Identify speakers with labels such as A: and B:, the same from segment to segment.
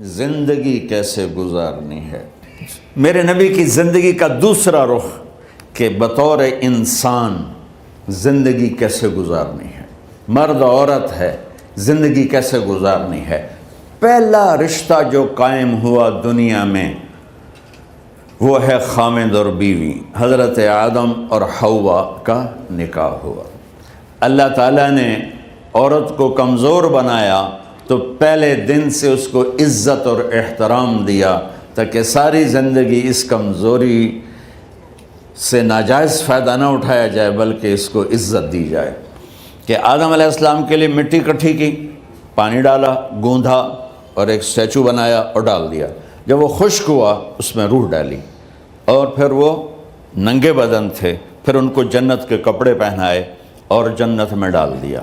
A: زندگی کیسے گزارنی ہے۔ میرے نبی کی زندگی کا دوسرا رخ کہ بطور انسان زندگی کیسے گزارنی ہے، مرد عورت ہے، زندگی کیسے گزارنی ہے۔ پہلا رشتہ جو قائم ہوا دنیا میں وہ ہے خامد اور بیوی، حضرت آدم اور حوا کا نکاح ہوا۔ اللہ تعالیٰ نے عورت کو کمزور بنایا تو پہلے دن سے اس کو عزت اور احترام دیا تاکہ ساری زندگی اس کمزوری سے ناجائز فائدہ نہ اٹھایا جائے بلکہ اس کو عزت دی جائے۔ کہ آدم علیہ السلام کے لیے مٹی اکٹھی کی، پانی ڈالا، گوندھا اور ایک اسٹیچو بنایا اور ڈال دیا۔ جب وہ خشک ہوا اس میں روح ڈالی اور پھر وہ ننگے بدن تھے، پھر ان کو جنت کے کپڑے پہنائے اور جنت میں ڈال دیا۔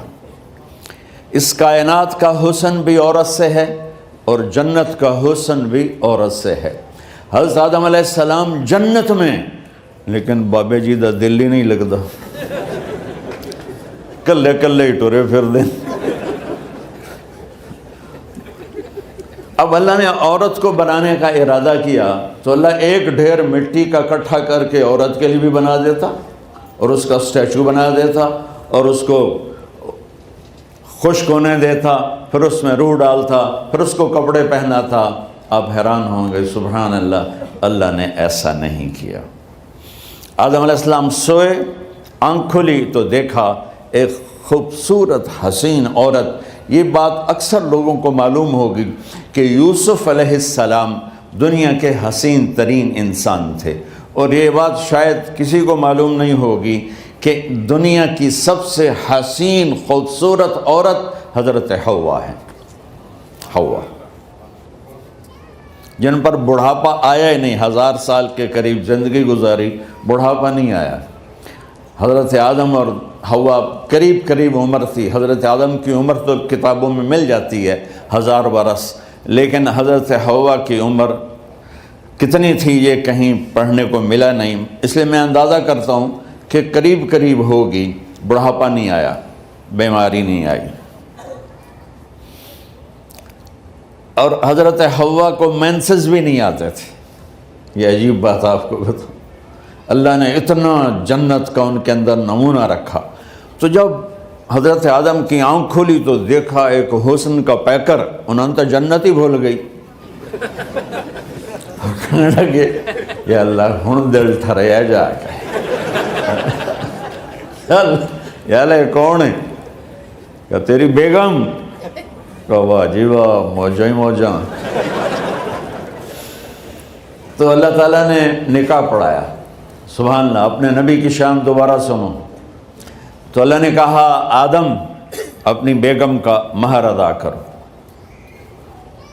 A: اس کائنات کا حسن بھی عورت سے ہے اور جنت کا حسن بھی عورت سے ہے۔ حضرت آدم علیہ السلام جنت میں، لیکن بابے جی دا دل ہی نہیں لگتا، کلے کلے ہی ٹورے پھر دیں۔ اب اللہ نے عورت کو بنانے کا ارادہ کیا تو اللہ ایک ڈھیر مٹی کا اکٹھا کر کے عورت کے لیے بھی بنا دیتا اور اس کا اسٹیچو بنا دیتا اور اس کو خشک ہونے دیتا، پھر اس میں روح ڈالتا، پھر اس کو کپڑے پہناتا۔ آپ حیران ہوں گے، سبحان اللہ، اللہ نے ایسا نہیں کیا۔ آدم علیہ السلام سوئے، آنکھ کھلی تو دیکھا ایک خوبصورت حسین عورت۔ یہ بات اکثر لوگوں کو معلوم ہوگی کہ یوسف علیہ السلام دنیا کے حسین ترین انسان تھے، اور یہ بات شاید کسی کو معلوم نہیں ہوگی کہ دنیا کی سب سے حسین خوبصورت عورت حضرت حوا ہے۔ حوا جن پر بڑھاپا آیا ہی نہیں، 1000 سال کے قریب زندگی گزاری، بڑھاپا نہیں آیا۔ حضرت آدم اور حوا قریب قریب عمر تھی۔ حضرت آدم کی عمر تو کتابوں میں مل جاتی ہے 1000 برس، لیکن حضرت حوا کی عمر کتنی تھی یہ کہیں پڑھنے کو ملا نہیں، اس لیے میں اندازہ کرتا ہوں کہ قریب قریب ہوگی۔ بڑھاپا نہیں آیا، بیماری نہیں آئی۔ اور حضرت حوا کو مینسز بھی نہیں آتے تھے۔ یہ عجیب بات آپ کو بتاؤں، اللہ نے اتنا جنت کا ان کے اندر نمونہ رکھا۔ تو جب حضرت آدم کی آنکھ کھلی تو دیکھا ایک حسن کا پیکر، انہوں نے تو جنت ہی بھول گئی۔ کہنے لگے یا اللہ ہن دل ٹھریا جا کے، یا اللہ کون ہے؟ کہ تیری بیگم۔ کہ واہ جی واہ، موجاں ہی موجاں۔ تو اللہ تعالیٰ نے نکاح پڑھایا۔ سبحان اللہ، اپنے نبی کی شان دوبارہ سنو۔ تو اللہ نے کہا آدم اپنی بیگم کا مہر ادا کرو۔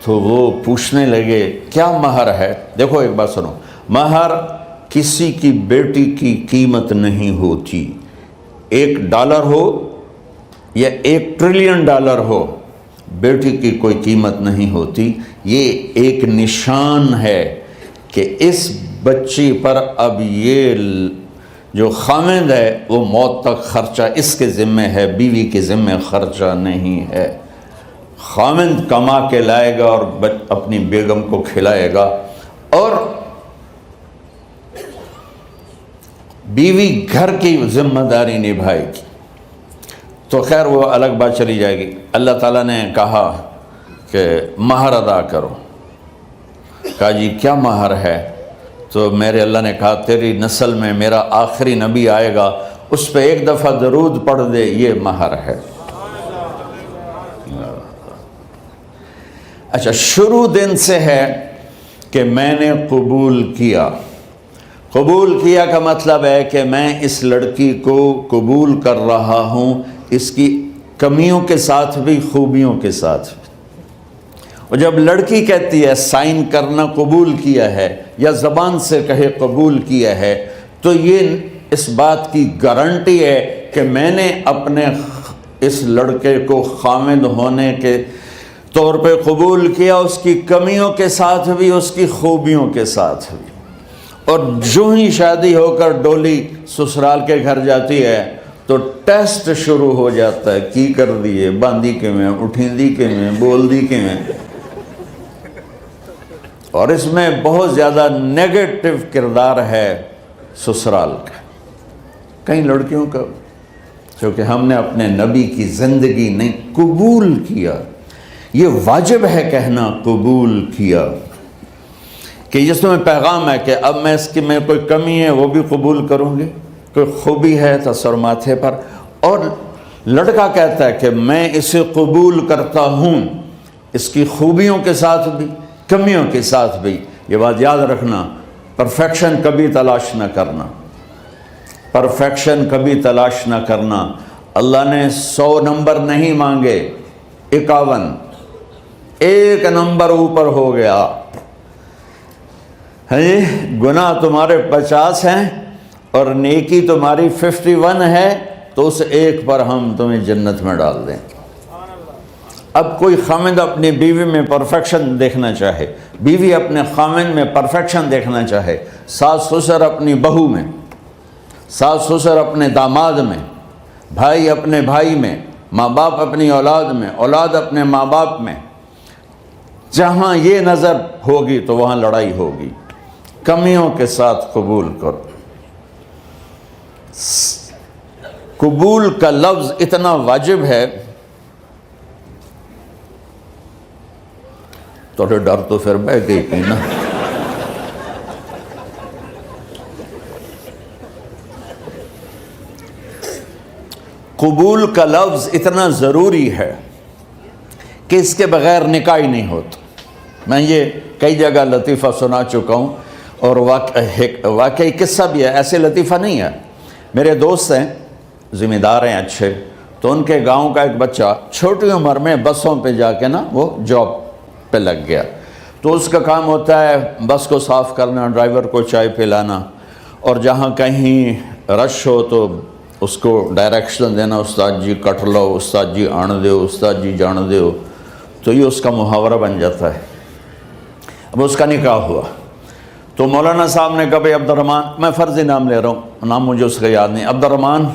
A: تو وہ پوچھنے لگے کیا مہر ہے؟ دیکھو ایک بات سنو، مہر کسی کی بیٹی کی قیمت نہیں ہوتی۔ $1 ہو یا $1 ٹریلین ہو، بیٹی کی کوئی قیمت نہیں ہوتی۔ یہ ایک نشان ہے کہ اس بچی پر اب یہ جو خامند ہے وہ موت تک خرچہ اس کے ذمہ ہے، بیوی کے ذمہ خرچہ نہیں ہے۔ خامند کما کے لائے گا اور اپنی بیگم کو کھلائے گا، اور بیوی گھر کی ذمہ داری نبھائے گی۔ تو خیر وہ الگ بات چلی جائے گی۔ اللہ تعالیٰ نے کہا کہ مہر ادا کرو۔ کہا جی کیا مہر ہے؟ تو میرے اللہ نے کہا تیری نسل میں میرا آخری نبی آئے گا، اس پہ ایک دفعہ درود پڑھ دے، یہ مہر ہے۔ اچھا، شروع دن سے ہے کہ میں نے قبول کیا۔ قبول کیا کا مطلب ہے کہ میں اس لڑکی کو قبول کر رہا ہوں، اس کی کمیوں کے ساتھ بھی خوبیوں کے ساتھ بھی۔ اور جب لڑکی کہتی ہے سائن کرنا قبول کیا ہے، یا زبان سے کہے قبول کیا ہے، تو یہ اس بات کی گارنٹی ہے کہ میں نے اپنے اس لڑکے کو خامد ہونے کے طور پہ قبول کیا، اس کی کمیوں کے ساتھ بھی، اس کی خوبیوں کے ساتھ بھی۔ اور جو ہی شادی ہو کر ڈولی سسرال کے گھر جاتی ہے تو ٹیسٹ شروع ہو جاتا ہے، کی کر دیے، باندھی کے میں، اٹھیں دی کے میں، بول دی کے میں۔ اور اس میں بہت زیادہ نیگیٹو کردار ہے سسرال کا، کئی لڑکیوں کا، کیونکہ ہم نے اپنے نبی کی زندگی نہیں قبول کیا۔ یہ واجب ہے کہنا قبول کیا، کہ جس میں پیغام ہے کہ اب میں اس کی میں کوئی کمی ہے وہ بھی قبول کروں گی، کوئی خوبی ہے تو سر ماتھے پر، اور لڑکا کہتا ہے کہ میں اسے قبول کرتا ہوں، اس کی خوبیوں کے ساتھ بھی کمیوں کے ساتھ بھی۔ یہ بات یاد رکھنا، پرفیکشن کبھی تلاش نہ کرنا، پرفیکشن کبھی تلاش نہ کرنا۔ اللہ نے 100 نمبر نہیں مانگے، 51، ایک نمبر اوپر ہو گیا۔ گناہ تمہارے 50 ہیں اور نیکی تمہاری 51 ہے، تو اس ایک پر ہم تمہیں جنت میں ڈال دیں۔ اب کوئی خامند اپنی بیوی میں پرفیکشن دیکھنا چاہے، بیوی اپنے خامند میں پرفیکشن دیکھنا چاہے، ساس سسر اپنی بہو میں، ساس سسر اپنے داماد میں، بھائی اپنے بھائی میں، ماں باپ اپنی اولاد میں، اولاد اپنے ماں باپ میں، جہاں یہ نظر ہوگی تو وہاں لڑائی ہوگی۔ کمیوں کے ساتھ قبول کرو۔ قبول کا لفظ اتنا واجب ہے، تو ڈر تو پھر بہ گئی تھی نا۔ قبول کا لفظ اتنا ضروری ہے کہ اس کے بغیر نکاح ہی نہیں ہوتا۔ میں یہ کئی جگہ لطیفہ سنا چکا ہوں، اور واقعی قصہ بھی ہے، ایسے لطیفہ نہیں ہے۔ میرے دوست ہیں، ذمہ دار ہیں اچھے، تو ان کے گاؤں کا ایک بچہ چھوٹی عمر میں بسوں پہ جا کے نا وہ جاب پہ لگ گیا، تو اس کا کام ہوتا ہے بس کو صاف کرنا، ڈرائیور کو چائے پلانا، اور جہاں کہیں رش ہو تو اس کو ڈائریکشن دینا، استاد جی کٹ لو، استاد جی آن دیو، استاد جی جان دیو، تو یہ اس کا محاورہ بن جاتا ہے۔ اب اس کا نکاح ہوا تو مولانا صاحب نے کہا بھائی عبد الرحمن، میں فرضی نام لے رہا ہوں، نام مجھے اس کا یاد نہیں، عبد الرحمن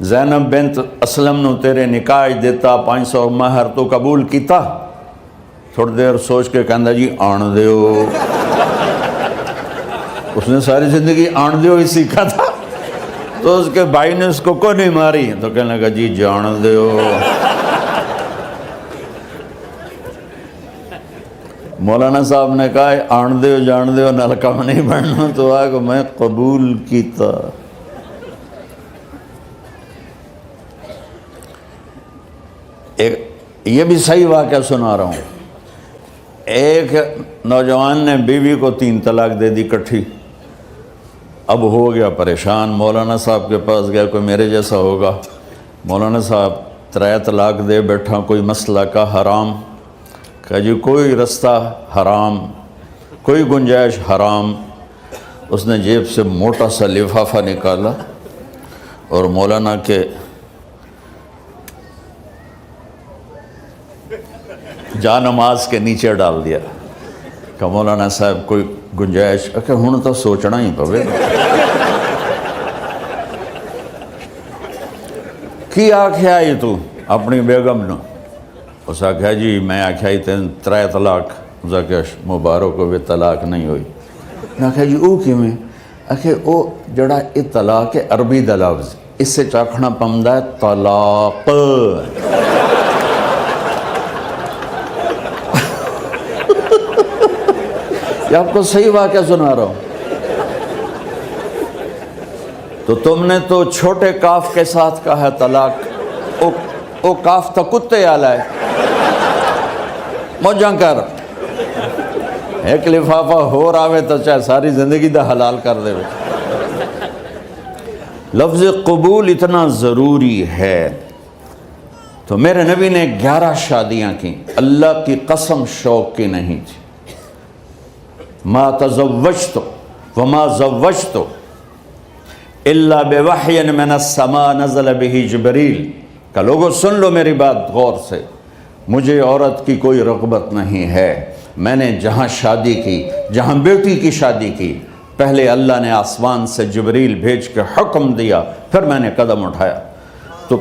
A: زینب بنت اسلم نو تیرے نکاح دیتا 500 مہر تو قبول کیتا؟ تھوڑی دیر سوچ کے کہندا جی آن دیو۔ اس نے ساری زندگی آن دیو ہی سیکھا تھا، تو اس کے بھائی نے اس کو کوئی نہیں ماری، تو کہنے لگا جی جان دیو۔ مولانا صاحب نے کہا آن دیو جان دیو نال کم نہیں بننا، تو آگے میں قبول کیتا۔ یہ بھی صحیح واقعہ سنا رہا ہوں۔ ایک نوجوان نے بیوی کو 3 طلاق دے دی کٹھی، اب ہو گیا پریشان، مولانا صاحب کے پاس گیا، کوئی میرے جیسا ہوگا، مولانا صاحب 3 طلاق دے بیٹھا، کوئی مسئلہ کا حرام؟ کہا جی کوئی رستہ حرام، کوئی گنجائش حرام۔ اس نے جیب سے موٹا سا لفافہ نکالا اور مولانا کے جا نماز کے نیچے ڈال دیا، کہ مولانا صاحب کوئی گنجائش؟ کہ ہن تو سوچنا ہی پوے۔ کی آکھیا یہ تو اپنی بیگم نو؟ اس آکھیا جی میں آکھیا ہی 3 طلاق، اس آکھیا مبارک ہوئے طلاق نہیں ہوئی۔ میں آکھیا جی او کیویں؟ آکھے او جڑا یہ طلاق ہے عربی دا لفظ، اس سے چاکھنا پمدا ہے طلاق۔ یہ آپ کو صحیح واقعہ سنا رہا ہوں۔ تو تم نے تو چھوٹے کاف کے ساتھ کہا ہے طلاق، او کاف تا کتے آلا ہے، موجاں کر، ایک لفافہ ہو راوے تو چاہے ساری زندگی دا حلال کر دے۔ لفظ قبول اتنا ضروری ہے۔ تو میرے نبی نے 11 شادیاں کی، اللہ کی قسم شوق کی نہیں تھی۔ ما تزوجت وما زوجت الا بوحی من السماء نزل به جبریل، کہ لوگوں سن لو میری بات غور سے، مجھے عورت کی کوئی رغبت نہیں ہے، میں نے جہاں شادی کی، جہاں بیٹی کی شادی کی، پہلے اللہ نے آسمان سے جبریل بھیج کے حکم دیا، پھر میں نے قدم اٹھایا۔ تو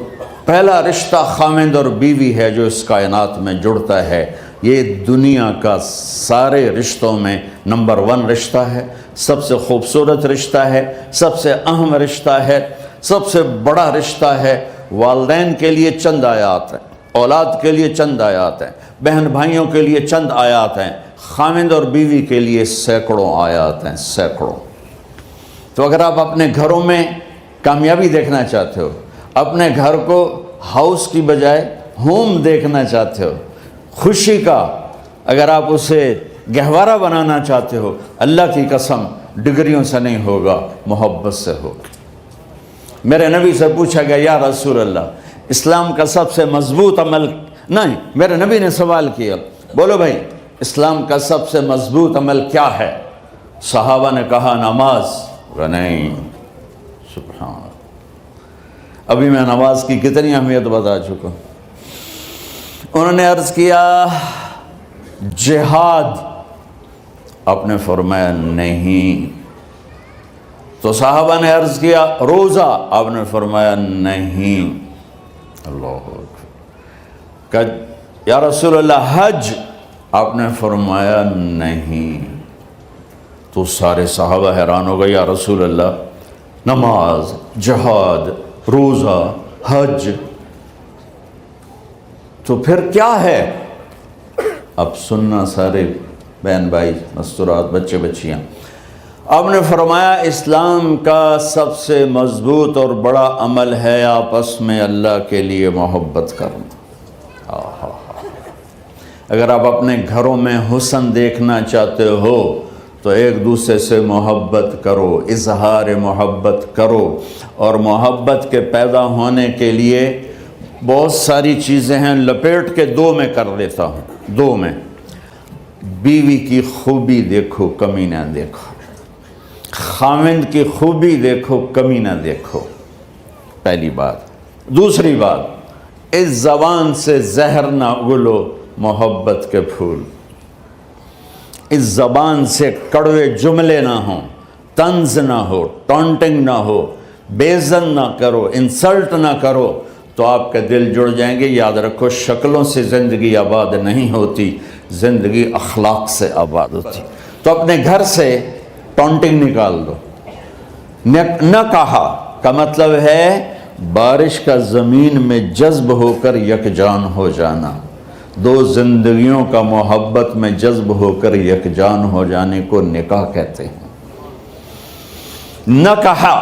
A: پہلا رشتہ خامند اور بیوی ہے جو اس کائنات میں جڑتا ہے، یہ دنیا کا سارے رشتوں میں نمبر 1 رشتہ ہے، سب سے خوبصورت رشتہ ہے، سب سے اہم رشتہ ہے، سب سے بڑا رشتہ ہے۔ والدین کے لیے چند آیات ہیں، اولاد کے لیے چند آیات ہیں، بہن بھائیوں کے لیے چند آیات ہیں، خاوند اور بیوی کے لیے سینکڑوں آیات ہیں، سینکڑوں۔ تو اگر آپ اپنے گھروں میں کامیابی دیکھنا چاہتے ہو، اپنے گھر کو ہاؤس کی بجائے ہوم دیکھنا چاہتے ہو، خوشی کا اگر آپ اسے گہوارہ بنانا چاہتے ہو، اللہ کی قسم ڈگریوں سے نہیں ہوگا، محبت سے ہوگا۔ میرے نبی سے پوچھا گیا یا رسول اللہ اسلام کا سب سے مضبوط عمل، نہیں، میرے نبی نے سوال کیا، بولو بھائی اسلام کا سب سے مضبوط عمل کیا ہے؟ صحابہ نے کہا نماز۔ نہیں، سبحان اللہ، ابھی میں نماز کی کتنی اہمیت بتا چکا ہوں۔ انہوں نے عرض کیا جہاد، آپ نے فرمایا نہیں۔ تو صحابہ نے عرض کیا روزہ، آپ نے فرمایا نہیں۔ اللہ اکبر۔ کہ یا رسول اللہ حج، آپ نے فرمایا نہیں۔ تو سارے صحابہ حیران ہو گئے، یا رسول اللہ نماز، جہاد، روزہ، حج، تو پھر کیا ہے؟ اب سننا سارے بہن بھائی، مستورات، بچے بچیاں، آپ نے فرمایا اسلام کا سب سے مضبوط اور بڑا عمل ہے آپس میں اللہ کے لیے محبت کرنا۔ اگر آپ اپنے گھروں میں حسن دیکھنا چاہتے ہو تو ایک دوسرے سے محبت کرو، اظہار محبت کرو، اور محبت کے پیدا ہونے کے لیے بہت ساری چیزیں ہیں، لپیٹ کے 2 میں کر لیتا ہوں، 2 میں۔ بیوی کی خوبی دیکھو، کمی نہ دیکھو، خاوند کی خوبی دیکھو، کمی نہ دیکھو، پہلی بات۔ دوسری بات، اس زبان سے زہر نہ اگلو محبت کے پھول، اس زبان سے کڑوے جملے نہ ہوں، طنز نہ ہو، ٹانٹنگ نہ ہو، بیزن نہ کرو، انسلٹ نہ کرو، تو آپ کے دل جڑ جائیں گے۔ یاد رکھو شکلوں سے زندگی آباد نہیں ہوتی، زندگی اخلاق سے آباد ہوتی۔ تو اپنے گھر سے ٹانٹنگ نکال دو۔ نہ کہا کا مطلب ہے بارش کا زمین میں جذب ہو کر یکجان ہو جانا، 2 زندگیوں کا محبت میں جذب ہو کر یکجان ہو جانے کو نکاح کہتے ہیں۔ نہ کہا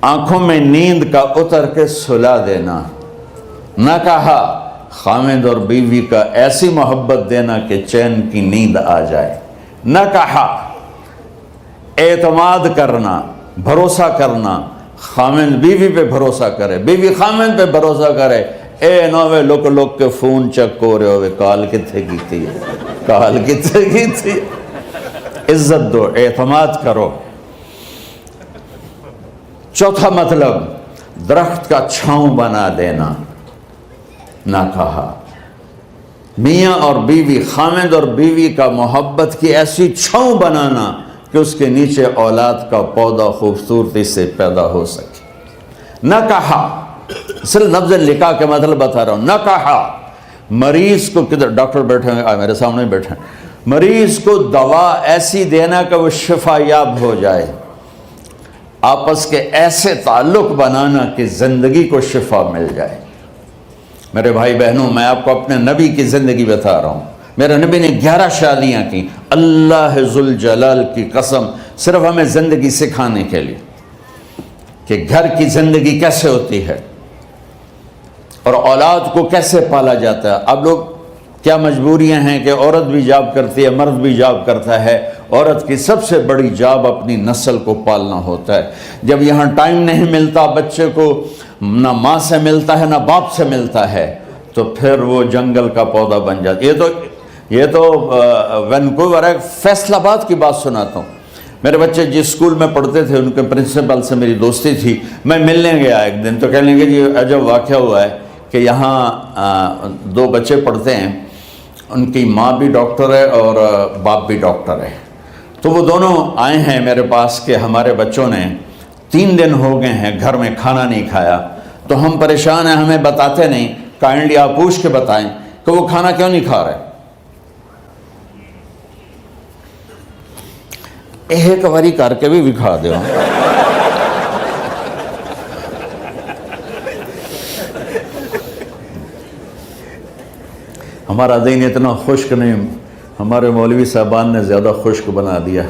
A: آنکھوں میں نیند کا اتر کے سلا دینا، نہ کہا خاوند اور بیوی کا ایسی محبت دینا کہ چین کی نیند آ جائے، نہ کہا اعتماد کرنا، بھروسہ کرنا، خاوند بیوی پہ بھروسہ کرے، بیوی خاوند پہ بھروسہ کرے۔ اے نوے لوک لوک کے فون چیک ہو رہے ہوئے، کال کتنے کی تھی، کال کتنے کی تھی۔ عزت دو، اعتماد کرو۔ چوتھا مطلب درخت کا چھاؤں بنا دینا، نہ کہا میاں اور بیوی، خاوند اور بیوی کا محبت کی ایسی چھاؤں بنانا کہ اس کے نیچے اولاد کا پودا خوبصورتی سے پیدا ہو سکے۔ نہ کہا، صرف لفظ نکاح کے مطلب بتا رہا ہوں، نہ کہا مریض کو، کدھر ڈاکٹر بیٹھے ہیں، میرے سامنے بیٹھے ہیں، مریض کو دوا ایسی دینا کہ وہ شفا یاب ہو جائے، آپس کے ایسے تعلق بنانا کہ زندگی کو شفا مل جائے۔ میرے بھائی بہنوں، میں آپ کو اپنے نبی کی زندگی بتا رہا ہوں۔ میرے نبی نے 11 شادیاں کی، اللہ ذوالجلال کی قسم، صرف ہمیں زندگی سکھانے کے لیے کہ گھر کی زندگی کیسے ہوتی ہے اور اولاد کو کیسے پالا جاتا ہے۔ اب لوگ کیا مجبوریاں ہیں کہ عورت بھی جاب کرتی ہے، مرد بھی جاب کرتا ہے۔ عورت کی سب سے بڑی جاب اپنی نسل کو پالنا ہوتا ہے۔ جب یہاں ٹائم نہیں ملتا بچے کو، نہ ماں سے ملتا ہے نہ باپ سے ملتا ہے، تو پھر وہ جنگل کا پودا بن جاتا ہے۔ یہ تو وینکوور ہے، فیصل آباد کی بات سناتا ہوں۔ میرے بچے جس اسکول میں پڑھتے تھے ان کے پرنسپل سے میری دوستی تھی، میں ملنے گیا ایک دن، تو کہنے لگے جی عجب واقعہ ہوا ہے کہ یہاں 2 بچے پڑھتے ہیں، ان کی ماں بھی ڈاکٹر ہے اور باپ بھی ڈاکٹر ہے، تو وہ دونوں آئے ہیں میرے پاس کہ ہمارے بچوں نے 3 دن ہو گئے ہیں گھر میں کھانا نہیں کھایا، تو ہم پریشان ہیں، ہمیں بتاتے نہیں، کائنڈلی آپ پوچھ کے بتائیں کہ وہ کھانا کیوں نہیں کھا رہے۔ ایک باری کر کے بھی دکھا دو. ہمارا دین اتنا خشک نہیں، ہمارے مولوی صاحبان نے زیادہ خشک بنا دیا.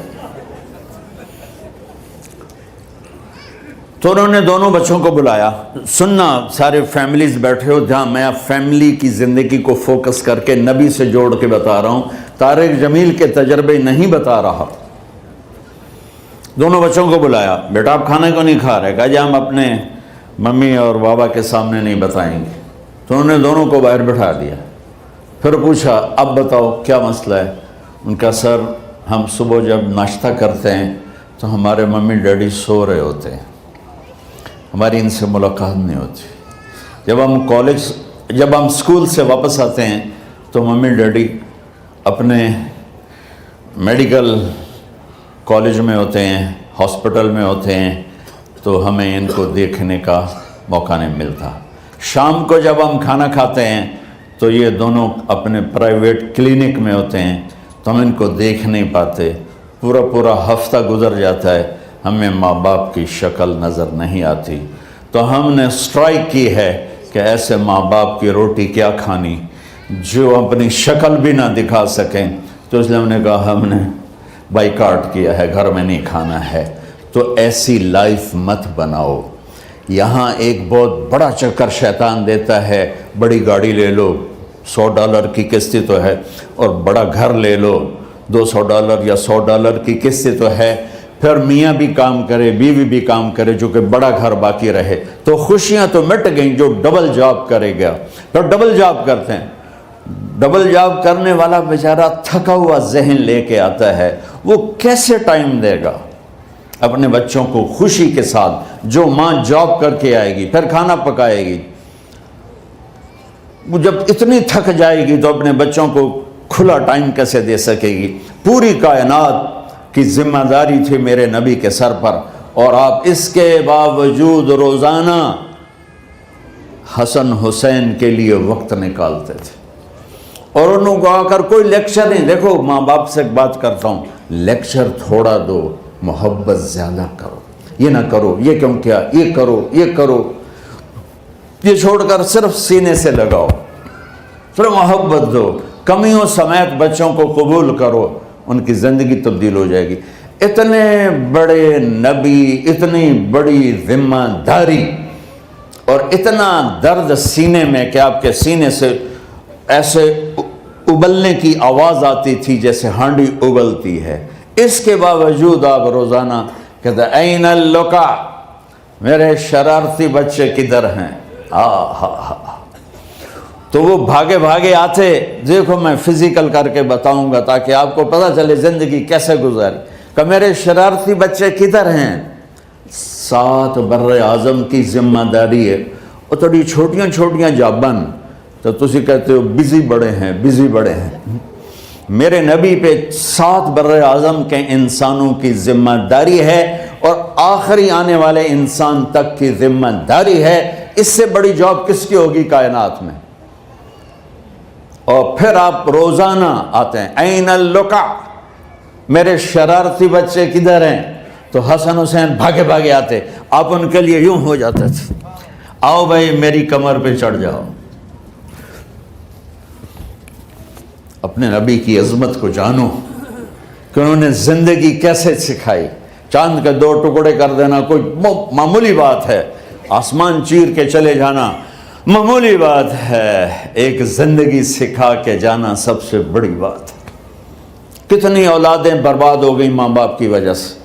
A: تو انہوں نے دونوں بچوں کو بلایا. سننا، سارے فیملیز بیٹھے ہو جہاں میں فیملی کی زندگی کو فوکس کر کے نبی سے جوڑ کے بتا رہا ہوں، طارق جمیل کے تجربے نہیں بتا رہا. دونوں بچوں کو بلایا. بیٹا آپ کھانے کو نہیں کھا رہے؟ کہا جی ہم اپنے ممی اور بابا کے سامنے نہیں بتائیں گے. تو انہوں نے دونوں کو باہر بٹھا دیا. پھر پوچھا اب بتاؤ کیا مسئلہ ہے؟ ان کا سر ہم صبح جب ناشتہ کرتے ہیں تو ہمارے ممی ڈیڈی سو رہے ہوتے ہیں، ہماری ان سے ملاقات نہیں ہوتی. جب ہم اسکول سے واپس آتے ہیں تو ممی ڈیڈی اپنے میڈیکل کالج میں ہوتے ہیں، ہاسپٹل میں ہوتے ہیں، تو ہمیں ان کو دیکھنے کا موقع نہیں ملتا. شام کو جب ہم کھانا کھاتے ہیں تو یہ دونوں اپنے پرائیویٹ کلینک میں ہوتے ہیں تو ہم ان کو دیکھ نہیں پاتے. پورا ہفتہ گزر جاتا ہے، ہمیں ماں باپ کی شکل نظر نہیں آتی. تو ہم نے سٹرائک کی ہے کہ ایسے ماں باپ کی روٹی کیا کھانی جو اپنی شکل بھی نہ دکھا سکیں. تو اس لیے ہم نے کہا ہم نے بائیکاٹ کیا ہے، گھر میں نہیں کھانا ہے. تو ایسی لائف مت بناؤ. یہاں ایک بہت بڑا چکر شیطان دیتا ہے، بڑی گاڑی لے لو، $100 کی قسط تو ہے، اور بڑا گھر لے لو، $200 یا $100 کی قسط تو ہے. پھر میاں بھی کام کرے، بیوی بھی کام کرے، جو کہ بڑا گھر باقی رہے، تو خوشیاں تو مٹ گئیں. جو ڈبل جاب کرے گا، پھر ڈبل جاب کرتے ہیں. ڈبل جاب کرنے والا بیچارہ تھکا ہوا ذہن لے کے آتا ہے، وہ کیسے ٹائم دے گا اپنے بچوں کو خوشی کے ساتھ؟ جو ماں جاب کر کے آئے گی پھر کھانا پکائے گی، وہ جب اتنی تھک جائے گی تو اپنے بچوں کو کھلا ٹائم کیسے دے سکے گی؟ پوری کائنات کی ذمہ داری تھی میرے نبی کے سر پر، اور آپ اس کے باوجود روزانہ حسن حسین کے لیے وقت نکالتے تھے. اور انہوں کو آ کر کوئی لیکچر نہیں. دیکھو ماں باپ سے ایک بات کرتا ہوں، لیکچر تھوڑا دو، محبت زیادہ کرو. یہ نہ کرو، یہ کیوں کیا، یہ کرو، یہ کرو، یہ چھوڑ کر صرف سینے سے لگاؤ، صرف محبت دو. کمیوں سمیت بچوں کو قبول کرو، ان کی زندگی تبدیل ہو جائے گی. اتنے بڑے نبی، اتنی بڑی ذمہ داری، اور اتنا درد سینے میں کہ آپ کے سینے سے ایسے ابلنے کی آواز آتی تھی جیسے ہانڈی ابلتی ہے. اس کے باوجود آپ روزانہ کہتے این اللقا، میرے شرارتی بچے کدھر ہیں؟ تو وہ بھاگے بھاگے آتے. دیکھو میں فزیکل کر کے بتاؤں گا تاکہ آپ کو پتہ چلے زندگی کیسے گزاری. کہ میرے شرارتی بچے کدھر ہیں؟ 7 بر اعظم کی ذمہ داری ہے. اور تھوڑی چھوٹیاں جابن تو تسی کہتے ہو بزی بڑے ہیں، بزی بڑے ہیں. میرے نبی پہ 7 بر اعظم کے انسانوں کی ذمہ داری ہے، اور آخری آنے والے انسان تک کی ذمہ داری ہے. اس سے بڑی جاب کس کی ہوگی کائنات میں؟ اور پھر آپ روزانہ آتے ہیں این اللقا، میرے شرارتی بچے کدھر ہیں؟ تو حسن حسین بھاگے بھاگے آتے. آپ ان کے لیے یوں ہو جاتے تھے، آؤ بھائی میری کمر پہ چڑھ جاؤ. اپنے نبی کی عظمت کو جانو کہ انہوں نے زندگی کیسے سکھائی. چاند کے 2 ٹکڑے کر دینا کوئی معمولی بات ہے، آسمان چیر کے چلے جانا معمولی بات ہے، ایک زندگی سکھا کے جانا سب سے بڑی بات ہے. کتنی اولادیں برباد ہو گئی ماں باپ کی وجہ سے،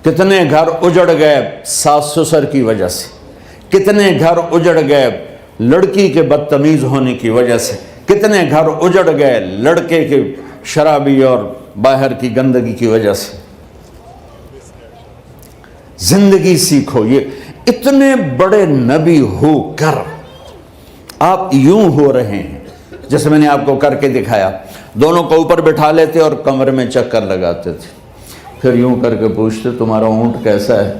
A: کتنے گھر اجڑ گئے ساس سسر کی وجہ سے، کتنے گھر اجڑ گئے لڑکی کے بدتمیز ہونے کی وجہ سے، کتنے گھر اجڑ گئے لڑکے کے شرابی اور باہر کی گندگی کی وجہ سے. زندگی سیکھو. یہ اتنے بڑے نبی ہو کر آپ یوں ہو رہے ہیں جیسے میں نے آپ کو کر کے دکھایا. دونوں کو اوپر بٹھا لیتے اور کمرے میں چکر لگاتے تھے، پھر یوں کر کے پوچھتے تمہارا اونٹ کیسا ہے؟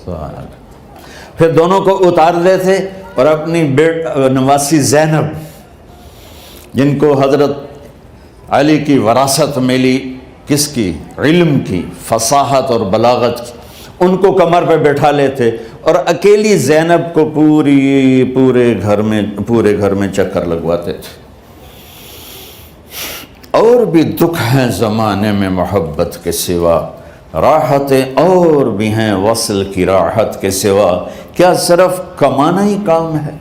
A: سوال. پھر دونوں کو اتار دیتے اور اپنی نواسی زینب، جن کو حضرت علی کی وراثت ملی کس کی؟ علم کی، فصاحت اور بلاغت کی، ان کو کمر پہ بٹھا لیتے اور اکیلی زینب کو پورے گھر میں چکر لگواتے تھے۔ اور بھی دکھ ہیں زمانے میں محبت کے سوا، راحتیں اور بھی ہیں وصل کی راحت کے سوا، کیا صرف کمانا ہی کام ہے؟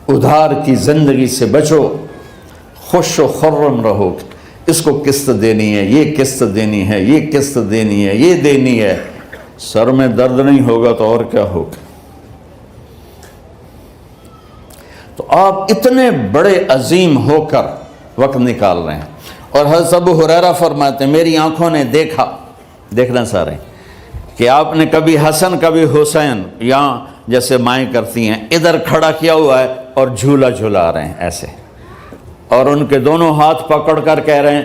A: ادھار کی زندگی سے بچو، خوش و خرم رہو، اس کو قسط دینی ہے، یہ قسط دینی ہے، یہ قسط دینی ہے، یہ دینی ہے، سر میں درد نہیں ہوگا تو اور کیا ہوگا؟ تو آپ اتنے بڑے عظیم ہو کر وقت نکال رہے ہیں۔ اور حضرت ابو ہریرہ فرماتے ہیں میری آنکھوں نے دیکھنا سارے کہ آپ نے کبھی حسن کبھی حسین یہاں جیسے مائیں کرتی ہیں ادھر کھڑا کیا ہوا ہے اور جھولا جھولا رہے ہیں ایسے، اور ان کے دونوں ہاتھ پکڑ کر کہہ رہے ہیں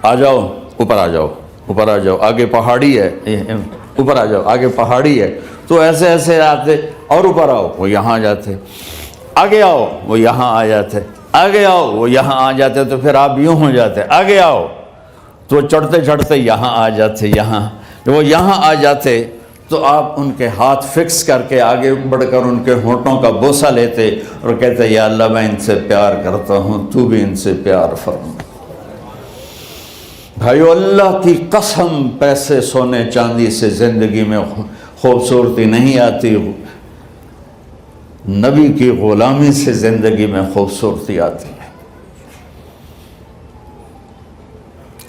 A: آ جاؤ، اوپر آ جاؤ، اوپر آ جاؤ، آگے پہاڑی ہے، اوپر آ جاؤ، آگے پہاڑی ہے۔ تو ایسے ایسے آتے اور اوپر آؤ، وہ یہاں آ جاتے، آگے آؤ، وہ یہاں آ جاتے، آگے آؤ، وہ یہاں آ جاتے، تو پھر آپ یوں ہو جاتے، آگے آؤ، تو چڑھتے چڑھتے یہاں آ جاتے، وہ یہاں آ جاتے تو آپ ان کے ہاتھ فکس کر کے آگے بڑھ کر ان کے ہونٹوں کا بوسہ لیتے اور کہتے یا اللہ میں ان سے پیار کرتا ہوں، تو بھی ان سے پیار فرما۔ بھائیو اللہ کی قسم، پیسے سونے چاندی سے زندگی میں خوبصورتی نہیں آتی، نبی کی غلامی سے زندگی میں خوبصورتی آتی ہے۔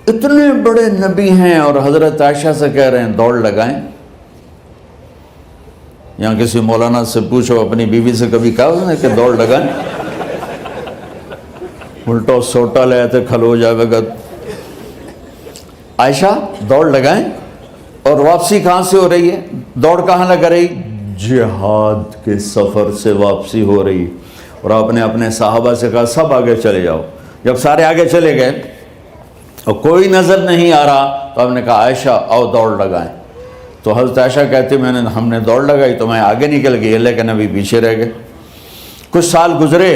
A: اتنے بڑے نبی ہیں اور حضرت عائشہ سے کہہ رہے ہیں دوڑ لگائیں۔ یہاں کسی مولانا سے پوچھو اپنی بیوی سے کبھی کہا اس نے کہ دوڑ لگائیں؟ الٹا سوٹا لے آتے کھلو جاوے گا۔ عائشہ دوڑ لگائیں، اور واپسی کہاں سے ہو رہی ہے؟ دوڑ کہاں لگ رہی؟ جہاد کے سفر سے واپسی ہو رہی۔ اور آپ نے اپنے صحابہ سے کہا سب آگے چلے جاؤ۔ جب سارے آگے چلے گئے اور کوئی نظر نہیں آ رہا تو آپ نے کہا عائشہ آؤ دوڑ لگائیں۔ تو حضرت عائشہ کہتی ہم نے دوڑ لگائی تو میں آگے نکل گئی، لیکن ابھی پیچھے رہ گئے۔ کچھ سال گزرے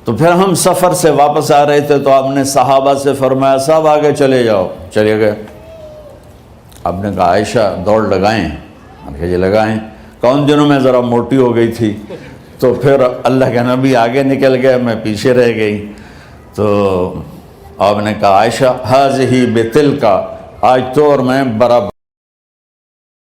A: تو پھر ہم سفر سے واپس آ رہے تھے تو آپ نے صحابہ سے فرمایا سب آگے چلے جاؤ، چلے گئے۔ آپ نے کہا عائشہ دوڑ لگائیں؟ جی لگائیں۔ کون دنوں میں ذرا موٹی ہو گئی تھی تو پھر اللہ کے نبی آگے نکل گئے، میں پیچھے رہ گئی۔ تو آپ نے کہا عائشہ ہذہ بتلک، آج تو اور میں برابر